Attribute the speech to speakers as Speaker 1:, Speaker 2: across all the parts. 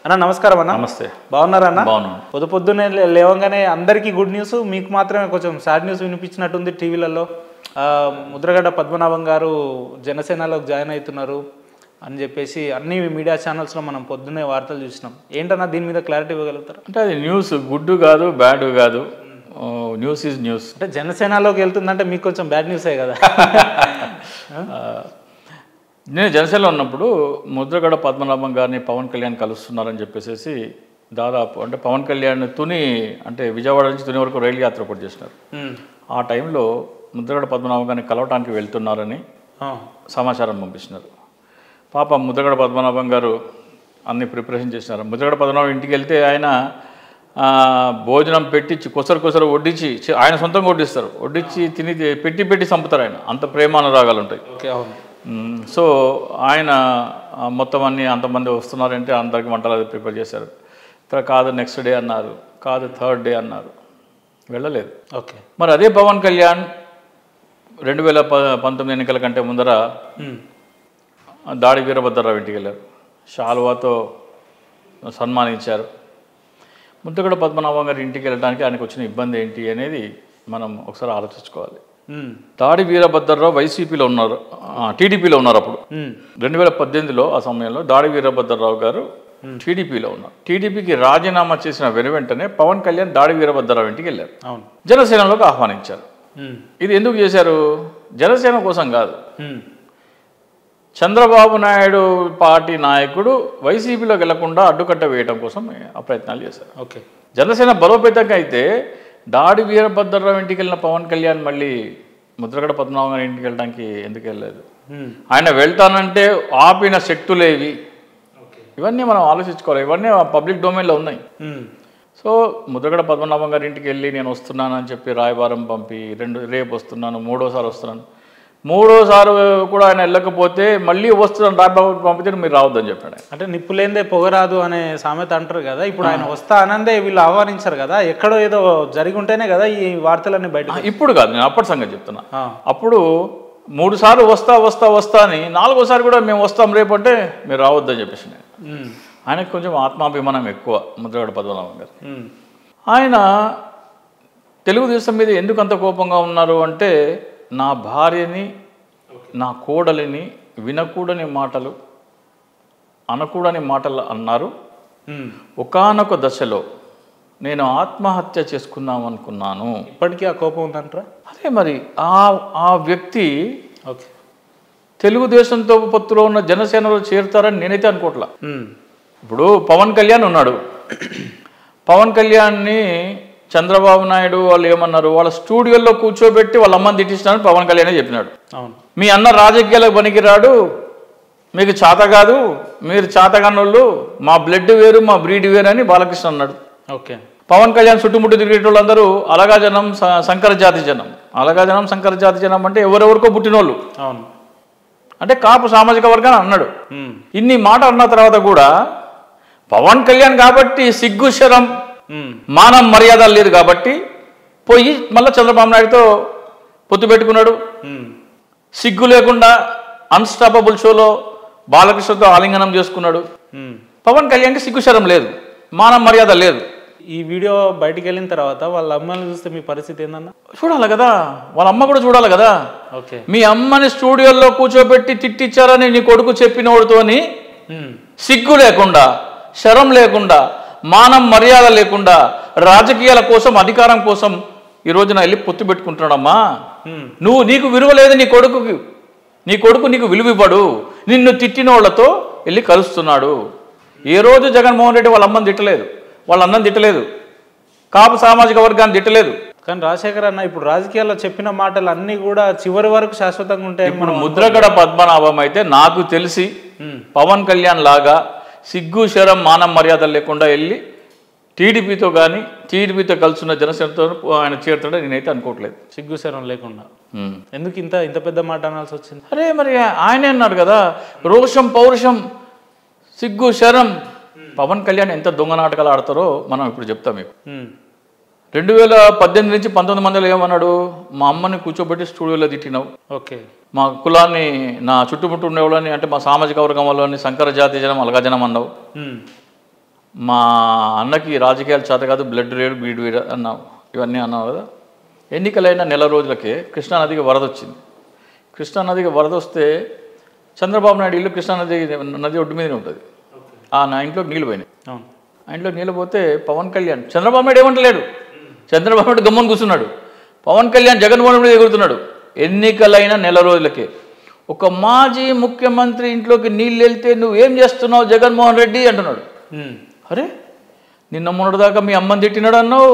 Speaker 1: అన్న నమస్కారం అన్న.
Speaker 2: నమస్తే.
Speaker 1: బాగున్నారా అన్న?
Speaker 2: బాగున్నాను.
Speaker 1: పొద్దున్నే లేవగానే అందరికీ గుడ్ న్యూస్, మీకు మాత్రమే కొంచెం సాడ్ న్యూస్ వినిపించినట్టుంది టీవీలలో. ముద్రగడ పద్మనాభం గారు జనసేనలోకి జాయిన్ అవుతున్నారు అని చెప్పేసి అన్ని మీడియా ఛానల్స్లో మనం పొద్దున్నే వార్తలు చూసినాం. ఏంటన్నా దీని మీద క్లారిటీ ఇవ్వగలుగుతారు?
Speaker 2: అంటే అది న్యూస్ గుడ్ కాదు బ్యాడ్ కాదు, న్యూస్ ఈజ్ న్యూస్.
Speaker 1: అంటే జనసేనలోకి వెళ్తుందంటే మీకు కొంచెం బ్యాడ్ న్యూసే కదా.
Speaker 2: నేను జనసేనలో ఉన్నప్పుడు ముద్రగడ పద్మనాభం గారిని పవన్ కళ్యాణ్ కలుస్తున్నారని చెప్పేసి దాదాపు అంటే పవన్ కళ్యాణ్ అంటే విజయవాడ నుంచి తుని వరకు రైలు యాత్ర ఒకటి చేసినారు. ఆ టైంలో ముద్రగడ పద్మనాభం గారిని కలవటానికి వెళ్తున్నారని సమాచారం పంపిస్తున్నారు. పాప ముద్రగడ పద్మనాభం గారు అన్ని ప్రిపరేషన్ చేసినారు. ముద్రగడ పద్మనాభం ఇంటికి వెళ్తే ఆయన భోజనం పెట్టించి కొసరు వడ్డించి ఆయన సొంతంగా వడ్డిస్తారు, వడ్డించి తిని పెట్టి చంపుతారు. ఆయన అంత ప్రేమానురాగాలు ఉంటాయి. సో ఆయన మొత్తం అన్ని అంతమంది వస్తున్నారంటే అందరికి వంటలు అది ప్రిపేర్ చేశారు. కాదు నెక్స్ట్ డే అన్నారు, కాదు థర్డ్ డే అన్నారు, వెళ్ళలేదు.
Speaker 1: ఓకే.
Speaker 2: మరి అదే పవన్ కళ్యాణ్ 2019 ఎన్నికల కంటే ముందర దాడి వీరభద్రరావు ఇంటికి వెళ్ళారు, శాలువాతో సన్మానించారు. ముద్రగడ పద్మనాభం గారి ఇంటికి వెళ్ళడానికి ఆయనకు వచ్చిన ఇబ్బంది ఏంటి అనేది మనం ఒకసారి ఆలోచించుకోవాలి. దాడి వీరభద్రరావు వైసీపీలో ఉన్నారు, టీడీపీలో ఉన్నారు. అప్పుడు 2018లో ఆ సమయంలో దాడి వీరభద్రరావు గారు టీడీపీలో ఉన్నారు. టీడీపీకి రాజీనామా చేసిన వెనువెంటనే పవన్ కళ్యాణ్ దాడి వీరభద్రరావు ఇంటికి వెళ్ళారు, జనసేనలోకి ఆహ్వానించారు. ఇది ఎందుకు చేశారు? జనసేన కోసం కాదు, చంద్రబాబు నాయుడు పార్టీ నాయకుడు వైసీపీలోకి వెళ్లకుండా అడ్డుకట్ట వేయడం కోసం ఆ ప్రయత్నాలు చేశారు.
Speaker 1: ఓకే.
Speaker 2: జనసేన బలోపేతంగా అయితే దాడి వీరభద్రరావు ఇంటికి వెళ్ళిన పవన్ కళ్యాణ్ మళ్ళీ ముద్రగడ పద్మనాభం గారి ఇంటికి వెళ్ళడానికి ఎందుకు వెళ్ళలేదు? ఆయన వెళ్తానంటే ఆపిన శక్తులేవి? ఇవన్నీ మనం ఆలోచించుకోవాలి. ఇవన్నీ పబ్లిక్ డొమైన్లో ఉన్నాయి. సో ముద్రగడ పద్మనాభం గారి ఇంటికి వెళ్ళి నేను వస్తున్నానని చెప్పి రాయబారం పంపి రేపు వస్తున్నాను, మూడోసారి వస్తున్నాను, మూడోసారి కూడా ఆయన వెళ్ళకపోతే మళ్ళీ వస్తున్నాను రాయబారం పంపితే మీరు రావద్దని చెప్పాడు.
Speaker 1: అంటే నిప్పు లేదే పొగరాదు అనే సామెత అంటారు కదా. ఇప్పుడు ఆయన వస్తా అనందే వీళ్ళు ఆహ్వానించారు కదా, ఎక్కడో ఏదో జరిగి ఉంటేనే కదా ఈ వార్తలన్నీ బయట.
Speaker 2: ఇప్పుడు కాదు, నేను అప్పటి సంగతి చెప్తున్నా. అప్పుడు 3 సార్లు వస్తా అని 4వ సారి కూడా మేము వస్తాం రేపు అంటే మీరు రావద్దని చెప్పేసి ఆయనకు కొంచెం ఆత్మాభిమానం ఎక్కువ ముద్రగడ పద్మనాభం గారు. ఆయన తెలుగుదేశం మీద ఎందుకు అంత కోపంగా ఉన్నారు అంటే, నా భార్యని నా కోడలిని వినకూడని మాటలు అనకూడని మాటలు అన్నారు. ఒకానొక దశలో నేను ఆత్మహత్య చేసుకుందాం అనుకున్నాను.
Speaker 1: ఇప్పటికీ ఆ కోపం ఉందంటారా?
Speaker 2: అదే మరి ఆ వ్యక్తి తెలుగుదేశంతో పొత్తులో ఉన్న జనసేనలో చేరుతారని నేనైతే అనుకోవట్లా. ఇప్పుడు పవన్ కళ్యాణ్ ఉన్నాడు, పవన్ కళ్యాణ్ని చంద్రబాబు నాయుడు వాళ్ళు ఏమన్నారు, వాళ్ళ స్టూడియోలో కూర్చోబెట్టి వాళ్ళ అమ్మని తిట్టిస్తానని పవన్ కళ్యాణ్ చెప్పినాడు. మీ అన్న రాజకీయాలకు పనికిరాడు, మీకు చేత కాదు, మీరు చేతగానోళ్ళు, మా బ్లడ్ వేరు మా బ్రీడ్ వేరు అని బాలకృష్ణ అన్నాడు.
Speaker 1: ఓకే.
Speaker 2: పవన్ కళ్యాణ్ చుట్టుముట్టు తిరిగేటోళ్ళందరూ అలగా జనం సంకర జాతి జనం, అలగా జనం సంకర జాతి జనం అంటే ఎవరెవరికో పుట్టినోళ్ళు, అంటే కాపు సామాజిక వర్గాన్ని అన్నాడు. ఇన్ని మాట అన్న తర్వాత కూడా పవన్ కళ్యాణ్ కాబట్టి సిగ్గు శరం మానం మర్యాద లేదు కాబట్టి పోయి మళ్ళీ చంద్రబాబు నాయుడుతో పొత్తు పెట్టుకున్నాడు. సిగ్గు లేకుండా అన్స్టాపబుల్ షోలో బాలకృష్ణతో ఆలింగనం చేసుకున్నాడు. పవన్ కళ్యాణ్కి సిగ్గు శరం లేదు, మానం మర్యాద లేదు.
Speaker 1: ఈ వీడియో బయటికి వెళ్ళిన తర్వాత వాళ్ళ అమ్మని చూస్తే మీ పరిస్థితి ఏందన్నా?
Speaker 2: చూడాలి కదా, వాళ్ళ అమ్మ కూడా చూడాలి కదా.
Speaker 1: ఓకే.
Speaker 2: మీ అమ్మని స్టూడియోలో కూర్చోబెట్టి తిట్టించారని నీ కొడుకు చెప్పినోడితోని సిగ్గు లేకుండా, శరం లేకుండా, మానం మర్యాద లేకుండా రాజకీయాల కోసం అధికారం కోసం ఈ రోజున వెళ్ళి పొత్తు పెట్టుకుంటున్నాడమ్మా. నీకు విలువ లేదు, నీ కొడుకు నీకు విలువ ఇవ్వడు, నిన్ను తిట్టినోళ్లతో వెళ్ళి కలుస్తున్నాడు. ఏ రోజు జగన్మోహన్ రెడ్డి వాళ్ళ అమ్మని తిట్టలేదు, వాళ్ళ అన్నని తిట్టలేదు, కాపు సామాజిక వర్గాన్ని తిట్టలేదు.
Speaker 1: కానీ రాజశేఖర్ అన్న ఇప్పుడు రాజకీయాల్లో చెప్పిన మాటలు అన్నీ కూడా చివరి వరకు శాశ్వతంగా ఉంటాయి.
Speaker 2: ఇప్పుడు ముద్రగడ పద్మనాభం అయితే నాకు తెలిసి పవన్ కళ్యాణ్ లాగా సిగ్గు శరం మానం మర్యాద లేకుండా వెళ్ళి టీడీపీతో కానీ టీడీపీతో కలుసున్న జనసేనతో ఆయన చేరుతాడో నేనైతే అనుకోవట్లేదు.
Speaker 1: సిగ్గు శరం లేకుండా ఎందుకు ఇంత పెద్ద మాట అనాల్సి వచ్చింది?
Speaker 2: అరే మరి ఆయనే అన్నాడు కదా, రోషం పౌరుషం సిగ్గు శరం. పవన్ కళ్యాణ్ ఎంత దొంగ నాటకాలు ఆడతారో మనం ఇప్పుడు చెప్తాం మీకు. 2018 నుంచి 19 మందిలో ఏమన్నాడు, మా అమ్మని కూర్చోబెట్టి స్టూడియోలో తిట్టినావు,
Speaker 1: ఓకే,
Speaker 2: మా కులాన్ని నా చుట్టుముట్టు ఉండేవాళ్ళని అంటే మా సామాజిక వర్గం వాళ్ళని సంకర జాతి జనం అలగా జనం అన్నావు, మా అన్నకి రాజకీయాలు చేత కాదు, బ్లడ్ లేడు, బీడు వేడు అన్నావు, ఇవన్నీ అన్నావు కదా. ఎన్నికలైన నెల రోజులకే కృష్ణానదికి వరద వచ్చింది. కృష్ణానదికి వరద వస్తే చంద్రబాబు నాయుడు ఇల్లు నది ఒడ్డు మీదనే ఉంటుంది. నా ఇంట్లోకి నీళ్ళు పోయినాయి. ఆ ఇంట్లోకి నీళ్ళు పోతే పవన్ కళ్యాణ్, చంద్రబాబు నాయుడు ఏమంటలేడు, చంద్రబాబు నాయుడు గమ్మని కూర్చున్నాడు, పవన్ కళ్యాణ్ జగన్మోహన్ రెడ్డి ఎగురుతున్నాడు. ఎన్నికలైన నెల రోజులకే ఒక మాజీ ముఖ్యమంత్రి ఇంట్లోకి నీళ్ళు వెళ్తే నువ్వేం చేస్తున్నావు జగన్మోహన్ రెడ్డి అంటున్నాడు. అరే నిన్న మొన్నటిదాకా మీ అమ్మని తిట్టినాడు అన్నావు,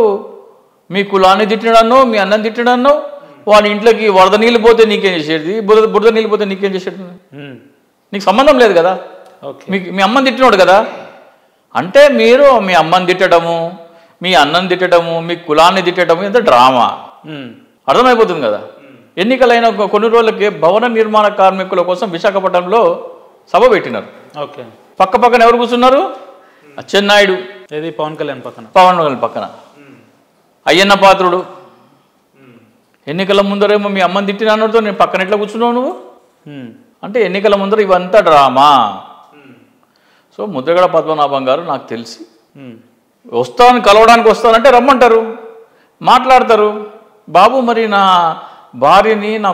Speaker 2: మీ కులాన్ని తిట్టినాడు అన్నావు, మీ అన్నని తిట్టినాడు అన్నావు, వాడి ఇంట్లోకి వరద నీళ్ళు పోతే నీకేం చేసేది, బురద నీళ్ళు పోతే నీకేం చేసేది, నీకు సంబంధం లేదు కదా, మీ అమ్మని తిట్టినాడు కదా. అంటే మీరు మీ అమ్మని తిట్టడము, మీ అన్నని తిట్టడము, మీ కులాన్ని తిట్టడము ఎంత డ్రామా అర్థమైపోతుంది కదా. ఎన్నికలైన కొన్ని రోజులకి భవన నిర్మాణ కార్మికుల కోసం విశాఖపట్నంలో సభ పెట్టినారు.
Speaker 1: ఓకే,
Speaker 2: పక్క పక్కన ఎవరు కూర్చున్నారు, అచ్చెన్నాయుడు,
Speaker 1: ఏది పవన్ కళ్యాణ్ పక్కన,
Speaker 2: పవన్ కళ్యాణ్ పక్కన అయ్యన్న పాత్రుడు. ఎన్నికల ముందరేమో మీ అమ్మని తిట్టినానుతో నేను పక్కన ఎట్లా కూర్చున్నావు నువ్వు అంటే ఎన్నికల ముందర ఇవంతా డ్రామా. సో ముద్రగడ పద్మనాభం గారు నాకు తెలిసి వస్తాను, కలవడానికి వస్తానంటే రమ్మంటారు, మాట్లాడతారు. బాబు మరి నా భార్యని, నా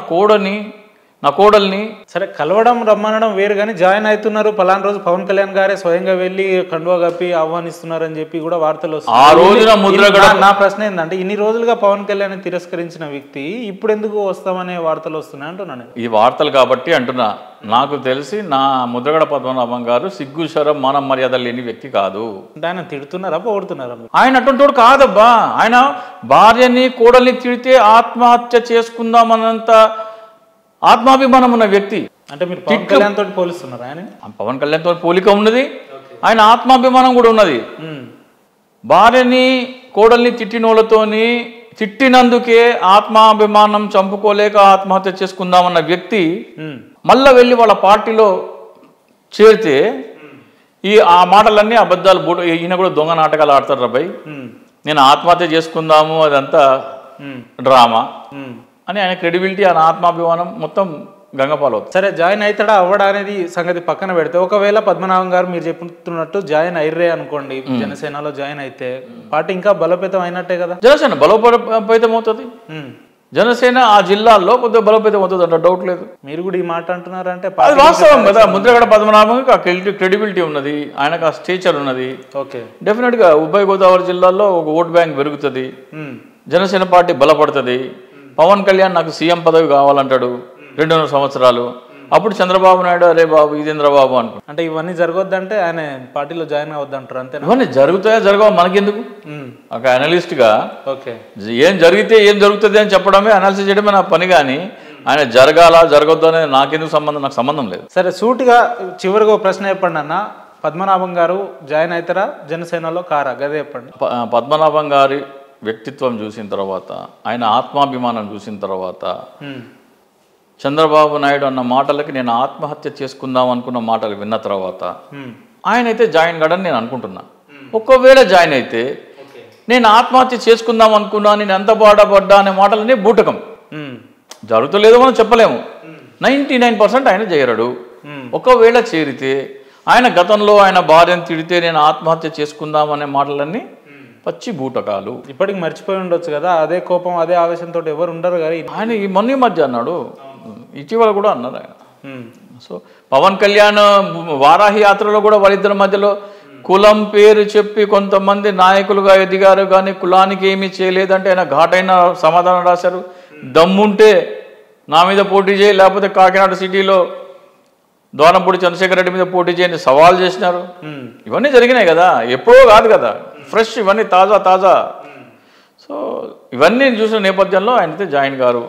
Speaker 2: కోడల్ని
Speaker 1: సరే కలవడం రమ్మనడం వేరు, కానీ జాయిన్ అవుతున్నారు పలానా రోజు పవన్ కళ్యాణ్ గారే స్వయంగా వెళ్ళి కండువా కప్పి ఆహ్వానిస్తున్నారని చెప్పి కూడా వార్తలు వస్తున్నాయి.
Speaker 2: ఆ రోజున ముద్రగడ,
Speaker 1: నా ప్రశ్న ఏంటంటే ఇన్ని రోజులుగా పవన్ కళ్యాణ్ తిరస్కరించిన వ్యక్తి ఇప్పుడు ఎందుకు వస్తామనే వార్తలు వస్తున్నాయి అంటున్నాను.
Speaker 2: ఈ వార్తలు కాబట్టి అంటున్నా. నాకు తెలిసి నా ముద్రగడ పద్మనాభం గారు సిగ్గు శరం మాన మర్యాద లేని వ్యక్తి కాదు.
Speaker 1: అంటే ఆయన తిడుతున్నారా పొగుడుతున్నారా?
Speaker 2: ఆయన అటువంటి కాదబ్బా. ఆయన భార్యని కోడల్ని తిడితే ఆత్మహత్య చేసుకుందామన్నంత ఆత్మాభిమానం ఉన్న వ్యక్తి.
Speaker 1: అంటే మీరు పవన్ కళ్యాణ్ తోటి పోలిస్తున్నారు? ఆయన
Speaker 2: పవన్ కళ్యాణ్ తోటి పోలిక ఉన్నది, ఆయన ఆత్మాభిమానం కూడా ఉన్నది. భార్యని కోడల్ని తిట్టినందుకే ఆత్మాభిమానం చంపుకోలేక ఆత్మహత్య చేసుకుందామన్న వ్యక్తి మళ్ళా వెళ్ళి వాళ్ళ పార్టీలో చేరితే ఆ మాటలన్నీ అబద్ధాలు. ఈయన కూడా దొంగ నాటకాలు ఆడతారు రాబాయ్, నేను ఆత్మహత్య చేసుకుందాము అదంతా డ్రామా అని ఆయన క్రెడిబిలిటీ, ఆయన ఆత్మాభిమానం మొత్తం గంగపాలు అవుతుంది.
Speaker 1: సరే జాయిన్ అవుతాడా అవ్వడా అనేది సంగతి పక్కన పెడితే, ఒకవేళ పద్మనాభం గారు మీరు చెప్తున్నట్టు జాయిన్ అయ్యరే అనుకోండి, జనసేనలో జాయిన్ అయితే పార్టీ ఇంకా బలోపేతం అయినట్టే కదా.
Speaker 2: జనసేన బలోపేతం అవుతుంది, జనసేన ఆ జిల్లాల్లో కొద్దిగా బలోపేతం అవుతుంది అంటే డౌట్ లేదు.
Speaker 1: మీరు కూడా ఈ మాట అంటున్నారంటే
Speaker 2: అది వాస్తవం కదా. ముద్రగడ పద్మనాభంకి ఆ క్రెడిబిలిటీ ఉన్నది, ఆయనకు ఆ స్టేచర్ ఉన్నది.
Speaker 1: ఓకే,
Speaker 2: డెఫినెట్గా ఉభయ గోదావరి జిల్లాల్లో ఒక ఓట్ బ్యాంక్ పెరుగుతుంది, జనసేన పార్టీ బలపడుతుంది. పవన్ కళ్యాణ్ నాకు సీఎం పదవి కావాలంటాడు 2 సంవత్సరాలు, అప్పుడు చంద్రబాబు నాయుడు అరే బాబు ఇదేంద్రబాబు అనుకో.
Speaker 1: అంటే ఇవన్నీ జరగొద్దంటే ఆయన పార్టీలో జాయిన్ అవద్దంటారు అంతే.
Speaker 2: ఇవన్నీ జరుగుతాయా జరగవా మనకెందుకు? ఒక అనలిస్ట్గా
Speaker 1: ఓకే,
Speaker 2: ఏం జరుగుతుంది అని చెప్పడమే, అనాలిసిస్ చేయడమే నా పని. కానీ ఆయన జరగొద్దు అనేది నాకెందుకు సంబంధం, నాకు సంబంధం లేదు.
Speaker 1: సరే సూటిగా చివరిగా ఒక ప్రశ్న చెప్పండి అన్న, పద్మనాభం గారు జాయిన్ అవుతారా జనసేనలో కారా? గదే చెప్పండి.
Speaker 2: పద్మనాభం గారి వ్యక్తిత్వం చూసిన తర్వాత, ఆయన ఆత్మాభిమానం చూసిన తర్వాత, చంద్రబాబు నాయుడు అన్న మాటలకి నేను ఆత్మహత్య చేసుకుందాం అనుకున్న మాటలు విన్న తర్వాత ఆయన అయితే జాయిన్ కాడని నేను అనుకుంటున్నా. ఒకవేళ జాయిన్ అయితే నేను ఆత్మహత్య చేసుకుందాం అనుకున్నా, నేను ఎంత బాధపడ్డా అనే మాటలన్నీ బూటకం. జరుగుతలేదో మనం చెప్పలేము. 99% ఆయన చేయరడు. ఒకవేళ చేరితే ఆయన గతంలో ఆయన భార్యను తిడితే నేను ఆత్మహత్య చేసుకుందాం అనే మాటలన్నీ పచ్చి బూటకాలు.
Speaker 1: ఇప్పటికి మర్చిపోయి ఉండొచ్చు కదా, అదే కోపం అదే ఆవేశంతో ఎవరు ఉండరు కానీ
Speaker 2: ఆయన ఈ మధ్య అన్నాడు, ఇటీవల కూడా అన్నారు ఆయన. సో పవన్ కళ్యాణ్ వారాహి యాత్రలో కూడా వాళ్ళిద్దరి మధ్యలో కులం పేరు చెప్పి కొంతమంది నాయకులుగా ఎదిగారు కానీ కులానికి ఏమీ చేయలేదంటే ఆయన ఘాటైన సమాధానం రాశారు. దమ్ముంటే నా మీద పోటీ చేయి, లేకపోతే కాకినాడ సిటీలో దోనంపూడి చంద్రశేఖర్ రెడ్డి మీద పోటీ చేయని సవాల్ చేసినారు. ఇవన్నీ జరిగినాయి కదా, ఎప్పుడో కాదు కదా, ఫ్రెష్ ఇవన్నీ తాజా. సో ఇవన్నీ చూసిన నేపథ్యంలో ఆయనైతే జాయిన్ గారు.